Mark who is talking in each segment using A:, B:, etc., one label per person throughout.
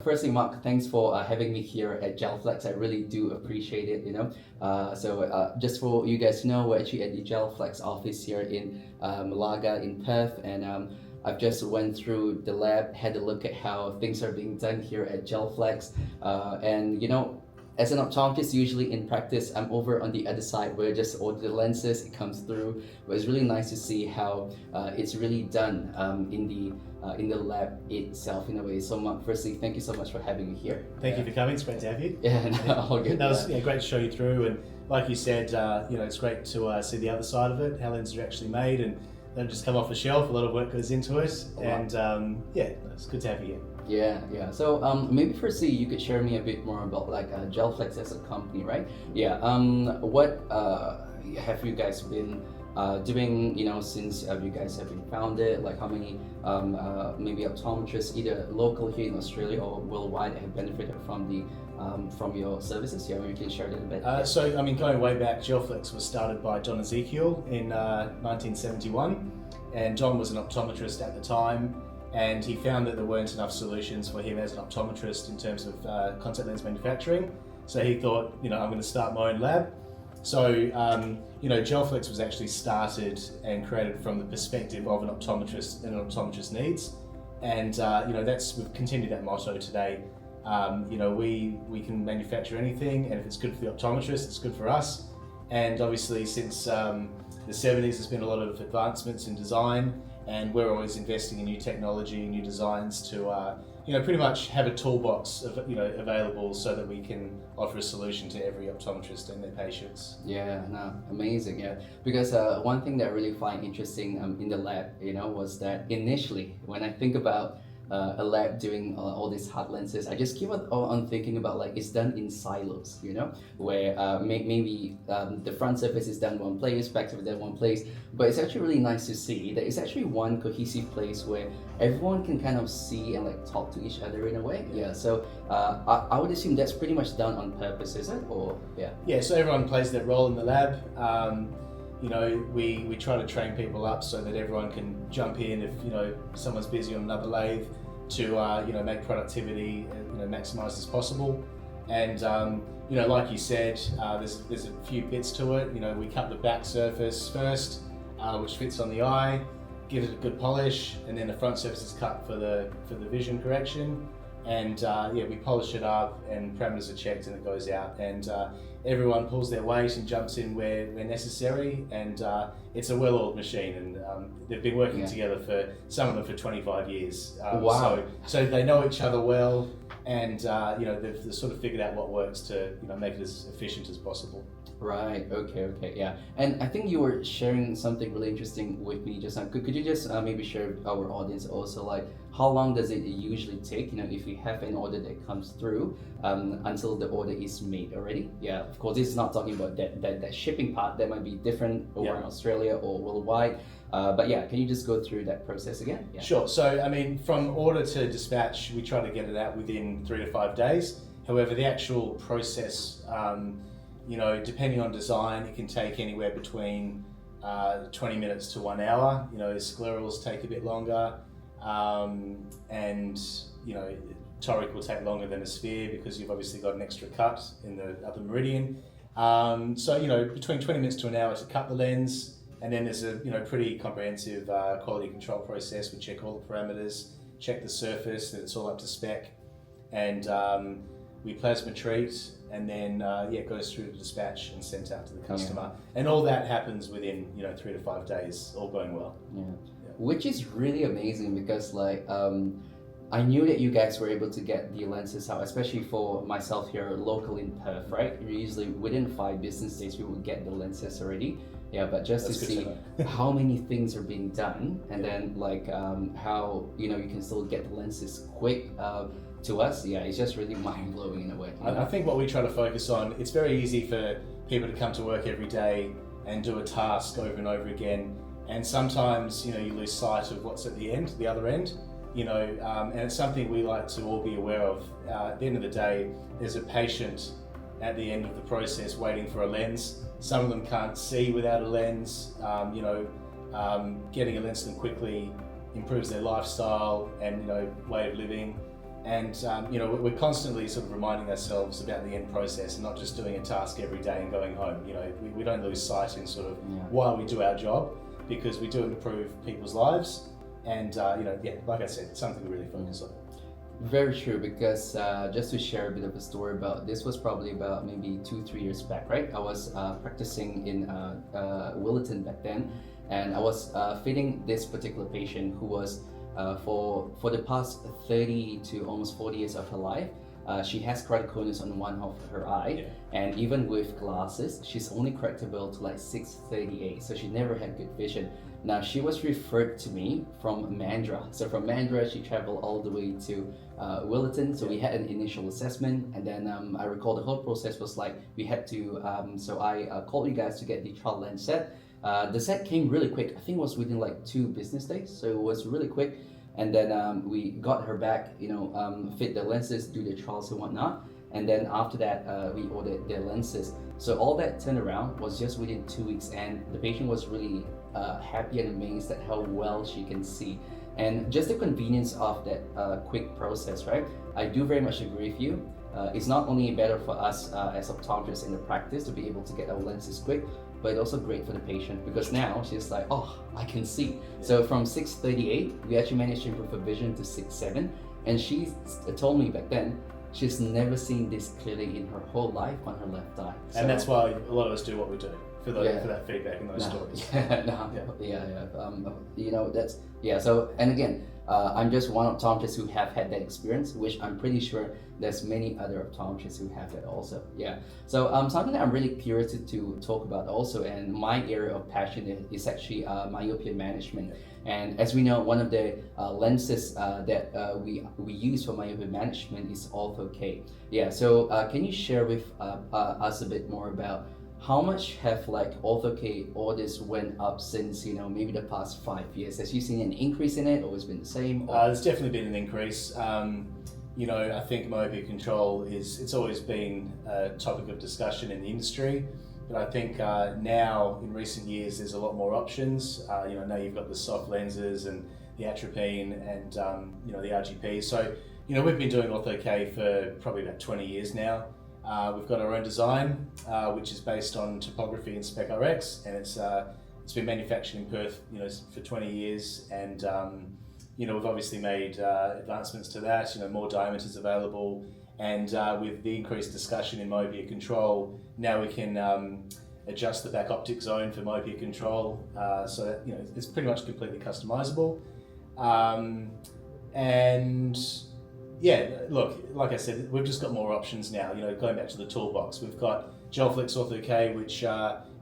A: firstly, Mark, thanks for having me here at Gelflex. I really do appreciate it. Just for you guys to know, we're actually at the Gelflex office here in Malaga in Perth, and I've just went through the lab, had a look at how things are being done here at Gelflex, and as an optometrist, usually in practice, I'm over on the other side where I just order the lenses, it comes through. But it's really nice to see how it's really done in the lab itself in a way. So Mark, firstly, thank you so much for having me here.
B: Thank you for coming. It's great to have you.
A: Yeah, no, all good.
B: That was great to show you through, and like you said, it's great to see the other side of it, how lenses are actually made, and they don't just come off a shelf. A lot of work goes into it, and it's good to have you here.
A: Yeah. So maybe firstly you could share me a bit more about like Gelflex as a company, right? Yeah. What have you guys been doing? Since you guys have been founded, like how many maybe optometrists, either local here in Australia or worldwide, have benefited from your services? Yeah, maybe you can share that a bit.
B: So going way back, Gelflex was started by Don Ezekiel in 1971, and Don was an optometrist at the time. And he found that there weren't enough solutions for him as an optometrist in terms of contact lens manufacturing. So he thought, I'm going to start my own lab. So, Gelflex was actually started and created from the perspective of an optometrist and an optometrist needs. And, we've continued that motto today. We can manufacture anything, and if it's good for the optometrist, it's good for us. And obviously since the 70s, there's been a lot of advancements in design, and we're always investing in new technology, new designs to, pretty much have a toolbox available so that we can offer a solution to every optometrist and their patients.
A: Yeah, no, amazing. Yeah, because one thing that I really find interesting in the lab, was that initially when I think about a lab doing all these hard lenses, I just keep on thinking about like it's done in silos, where maybe the front surface is done one place, back surface done one place, but it's actually really nice to see that it's actually one cohesive place where everyone can kind of see and like talk to each other in a way. Yeah, so I would assume that's pretty much done on purpose, is it? Or
B: yeah, so everyone plays their role in the lab. We try to train people up so that everyone can jump in if someone's busy on another lathe to make productivity maximized as possible. And like you said, there's a few bits to it. We cut the back surface first, which fits on the eye, give it a good polish, and then the front surface is cut for the vision correction. And we polish it up, and parameters are checked, and it goes out. And everyone pulls their weight and jumps in where necessary, and it's a well-oiled machine. And they've been working together for some of them for 25 years.
A: Wow!
B: So they know each other well, and they've sort of figured out what works to make it as efficient as possible.
A: Right. Okay. Yeah. And I think you were sharing something really interesting with me just now. Could you just maybe share with our audience also, like how long does it usually take? If we have an order that comes through until the order is made already. Yeah. Of course, this is not talking about that shipping part. That might be different over in Australia or worldwide. But yeah, can you just go through that process again? Yeah.
B: Sure. So from order to dispatch, we try to get it out within 3 to 5 days. However, the actual process, depending on design, it can take anywhere between 20 minutes to 1 hour. Sclerals take a bit longer, and toric will take longer than a sphere because you've obviously got an extra cut in the other meridian. Between 20 minutes to an hour to cut the lens, and then there's a pretty comprehensive quality control process. We check all the parameters, check the surface that it's all up to spec, and we plasma treat, and then it goes through to dispatch and sent out to the customer. And all that happens within 3 to 5 days, all going well.
A: Yeah. Which is really amazing because like I knew that you guys were able to get the lenses out, especially for myself here local in Perth, right? Usually within 5 business days we would get the lenses already. Yeah, but just
B: That's
A: to see how many things are being done, and then like how you can still get the lenses quick to us. Yeah, it's just really mind blowing in a way.
B: I think what we try to focus on, it's very easy for people to come to work every day and do a task over and over again, and sometimes you lose sight of what's at the other end. And it's something we like to all be aware of. At the end of the day, there's a patient at the end of the process waiting for a lens. Some of them can't see without a lens. Getting a lens to them quickly improves their lifestyle and way of living. And we're constantly sort of reminding ourselves about the end process and not just doing a task every day and going home. We don't lose sight in sort of why we do our job, because we do improve people's lives. And like I said, it's something we really focus on.
A: Very true, because just to share a bit of a story about this, was probably about maybe 2-3 years back, right? I was practicing in Willerton back then, and I was fitting this particular patient who was for the past 30 to almost 40 years of her life. She has keratoconus on one of her eye, and even with glasses, she's only correctable to like 638, so she never had good vision. Now, she was referred to me from Mandra. So from Mandra, she traveled all the way to Willerton. So we had an initial assessment, and then I recall the whole process was like we had to, so I called you guys to get the trial lens set. The set came really quick. I think it was within like 2 business days, so it was really quick. And then we got her back, fit the lenses, do the trials and whatnot. And then after that, we ordered the lenses. So all that turnaround was just within 2 weeks, and the patient was really happy and amazed at how well she can see. And just the convenience of that quick process, right? I do very much agree with you. It's not only better for us as optometrists in the practice to be able to get our lenses quick, but it's also great for the patient, because now she's like, oh, I can see. So from 638, we actually managed to improve her vision to 6.7, and she told me back then she's never seen this clearly in her whole life on her left eye. So,
B: and that's why a lot of us do what we do, for that feedback and those stories.
A: So, and again, I'm just one optometrist who have had that experience, which I'm pretty sure there's many other optometrists who have that also. So something that I'm really curious to talk about also, and my area of passion is actually myopia management. And as we know, one of the lenses that we use for myopia management is Ortho-K. So can you share with us a bit more about how much have like Ortho-K orders went up since maybe the past 5 years? Has you seen an increase in it, or has it been the same?
B: There's definitely been an increase. I think myopia control it's always been a topic of discussion in the industry, but I think now in recent years there's a lot more options. Now you've got the soft lenses and the atropine and the RGP. So we've been doing Ortho-K for probably about 20 years now. We've got our own design, which is based on topography and Spec RX, and it's been manufactured in Perth, for 20 years, and we've obviously made advancements to that. More diameters available, and with the increased discussion in myopia control, now we can adjust the back optic zone for myopia control, so that it's pretty much completely customizable, and. Look, like I said, we've just got more options now. Going back to the toolbox, we've got GelFlex Ortho-K, which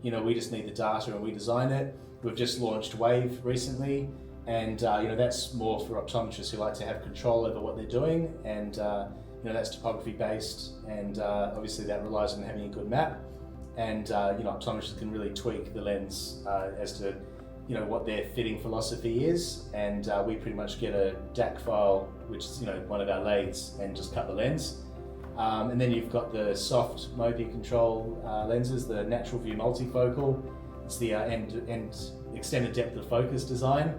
B: we just need the data and we design it. We've just launched Wave recently, and that's more for optometrists who like to have control over what they're doing, and that's topography based, and obviously that relies on having a good map, and optometrists can really tweak the lens as to what their fitting philosophy is, and we pretty much get a DAC file, which is one of our lathes, and just cut the lens. And then you've got the soft myopia control lenses, the natural view multifocal. It's the end extended depth of focus design,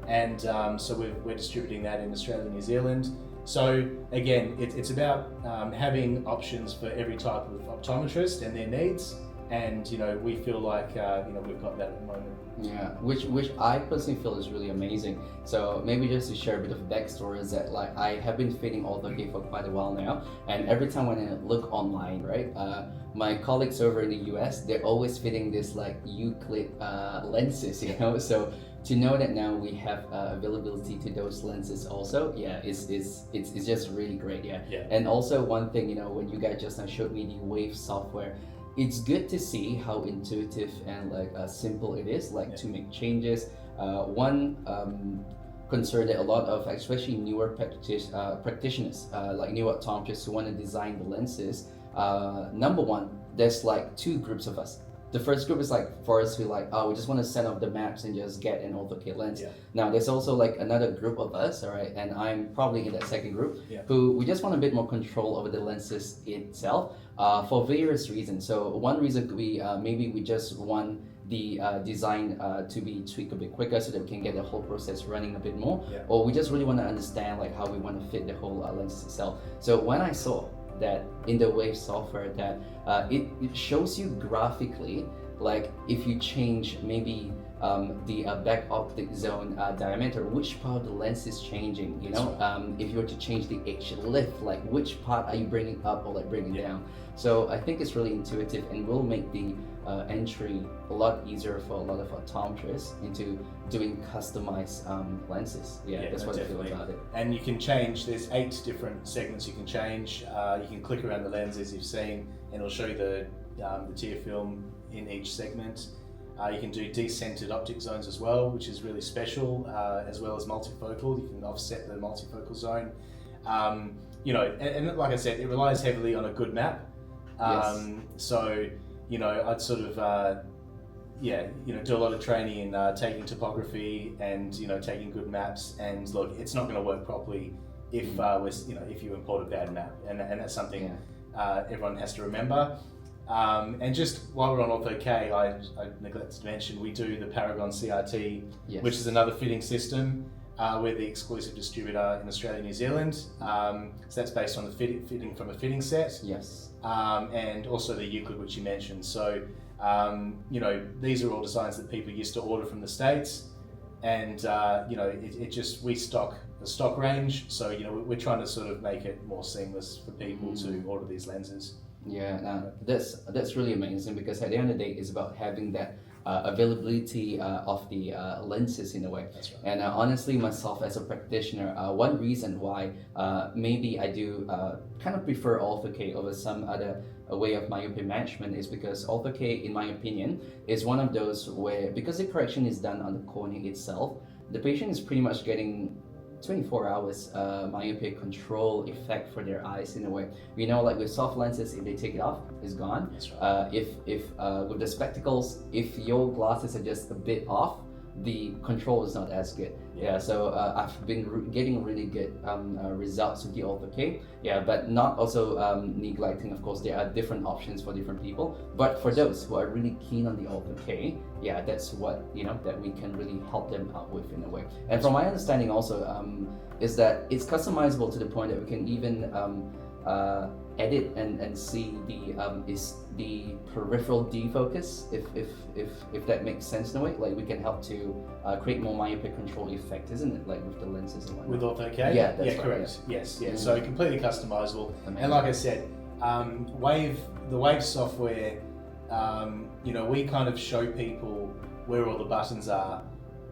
B: and so we're distributing that in Australia and New Zealand. So again, it's about having options for every type of optometrist and their needs. And we feel like we've got that at the moment.
A: Which I personally feel is really amazing. So maybe just to share a bit of backstory is that like I have been fitting Ortho-K for quite a while now, and every time when I look online, right, my colleagues over in the US, they're always fitting this like Euclid lenses, So to know that now we have availability to those lenses also, it's just really great, And also one thing, when you guys just now showed me the Wave software, it's good to see how intuitive and like simple it is, like to make changes. One concern that a lot of, especially newer practitioners, like new optometrists who want to design the lenses, number one, there's like 2 groups of us. The first group is like for us who like, we just want to set up the maps and just get an Ortho-K lens. Now there's also like another group of us, all right, and I'm probably in that second group, who we just want a bit more control over the lenses itself, for various reasons. So one reason could be maybe we just want the design to be tweaked a bit quicker so that we can get the whole process running a bit more,
B: Yeah.
A: or we just really want to understand like how we want to fit the whole lens itself. So when I saw that in the Wave software that it shows you graphically, like if you change maybe the back optic zone diameter, which part of the lens is changing, you know, if you were to change the H lift, like which part are you bringing up or like bringing down. So I think it's really intuitive and will make the entry a lot easier for a lot of optometrists into doing customized lenses. That's what I feel about it.
B: And you can change, there's 8 different segments you can change. You can click around the lens as you've seen, and it'll show you the tear film in each segment. You can do decentered optic zones as well, which is really special, as well as multifocal. You can offset the multifocal zone. You know, and like I said, it relies heavily on a good map. So, you know, I'd sort of, do a lot of training in taking topography and, you know, taking good maps. And look, it's not going to work properly if if you import a bad map, and that's something everyone has to remember. And just while we're on Ortho-K, I neglected to mention we do the Paragon CRT, which is another fitting system. We're the exclusive distributor in Australia and New Zealand. So that's based on the fitting from a fitting set. And also the Euclid, which you mentioned. So, you know, these are all designs that people used to order from the States. And, you know, we stock the stock range. So, you know, we're trying to sort of make it more seamless for people to order these lenses.
A: That's really amazing, because at the end of the day, it's about having that availability of the lenses in a way.
B: That's right.
A: And honestly, myself as a practitioner, one reason why maybe I do kind of prefer Ortho-K over some other way of myopia management is because Ortho-K, in my opinion, is one of those where, because the correction is done on the cornea itself, the patient is pretty much getting 24 hours myopia control effect for their eyes in a way. You know, like with soft lenses, if they take it off, it's gone.
B: That's right.
A: If with the spectacles, if your glasses are just a bit off, the control is not as good. So I've been getting really good results with the Ortho-K. But not also neglecting, of course, there are different options for different people. But for those who are really keen on the Ortho-K, that's what, you know, that we can really help them out with in a way. And from my understanding also is that it's customizable to the point that we can even edit and see the peripheral defocus, if that makes sense in a way. Like we can help to create more myopia control effect, isn't it? Like with the lenses and whatnot.
B: With Ortho-K?
A: That's right,
B: correct. Yes. So completely customizable. Amazing. And like I said, the Wave software, you know, we kind of show people where all the buttons are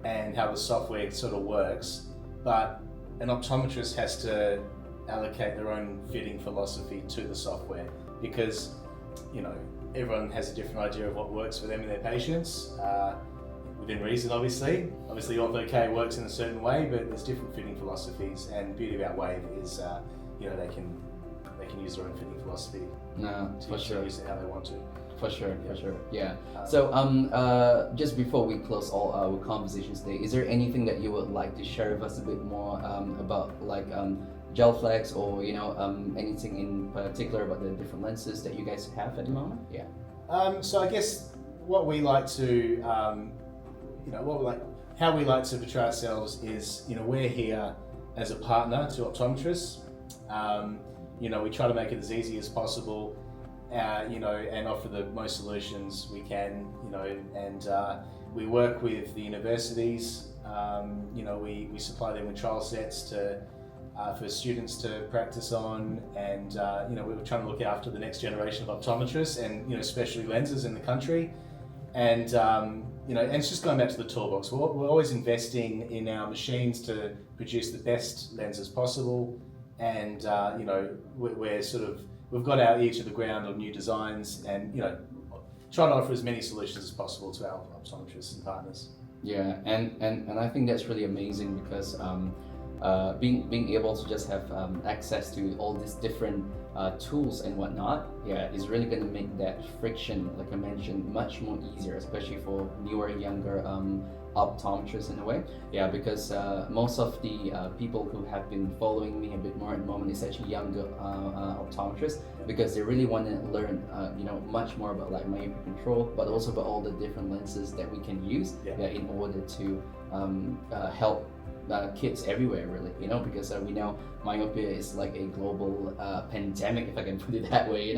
B: and how the software sort of works, but an optometrist has to allocate their own fitting philosophy to the software, because, you know, everyone has a different idea of what works for them and their patients, within reason, obviously. Obviously, Ortho-K works in a certain way, but there's different fitting philosophies, and the beauty about Wave is, you know, they can use their own fitting philosophy to use it how they want to.
A: For sure. So just before we close all our conversations today, is there anything that you would like to share with us a bit more about, like GelFlex, or, you know, anything in particular about the different lenses that you guys have at the moment?
B: So I guess what we like to, how we like to portray ourselves is, you know, we're here as a partner to optometrists. You know, we try to make it as easy as possible, you know, and offer the most solutions we can, you know, and we work with the universities. You know, we supply them with trial sets for students to practice on, and you know, we're trying to look after the next generation of optometrists, and, you know, especially lenses in the country. And you know, and it's just going back to the toolbox. We're always investing in our machines to produce the best lenses possible, and you know, we've got our ear to the ground on new designs, and, you know, try to offer as many solutions as possible to our optometrists and partners.
A: And I think that's really amazing, because being able to just have access to all these different tools and whatnot, is really going to make that friction, like I mentioned, much more easier, especially for newer, younger optometrist in a way. Yeah, because most of the people who have been following me a bit more at the moment is actually younger optometrists, because they really want to learn, much more about like myopia control, but also about all the different lenses that we can use in order to help kids everywhere, really, because we know myopia is like a global pandemic, if I can put it that way,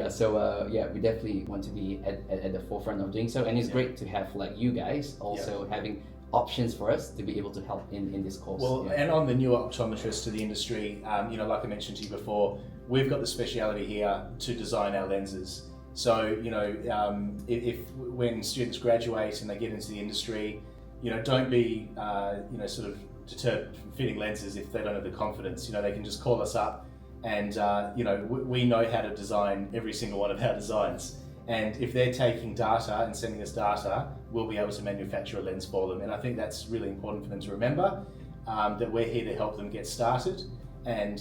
A: So we definitely want to be at the forefront of doing so, and it's great to have like you guys also having options for us to be able to help in this course.
B: Well, and I'm the newer optometrist to the industry. Like I mentioned to you before, we've got the speciality here to design our lenses. So, if when students graduate and they get into the industry, don't be, sort of deterred from fitting lenses if they don't have the confidence. They can just call us up, and we know how to design every single one of our designs. And if they're taking data and sending us data, we'll be able to manufacture a lens for them. And I think that's really important for them to remember, that we're here to help them get started. And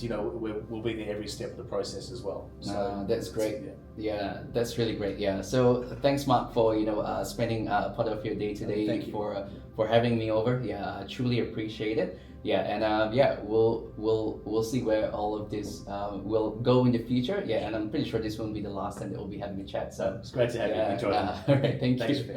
B: we'll be there every step of the process as well. So
A: that's great. Yeah, that's really great. Yeah. So thanks, Mark, for spending part of your day today for having me over. Yeah, I truly appreciate it. Yeah, and we'll see where all of this will go in the future. Yeah, and I'm pretty sure this won't be the last time that we'll be having a chat. So
B: it's great to have you. Enjoy it.
A: All right, thank you.
B: Thanks.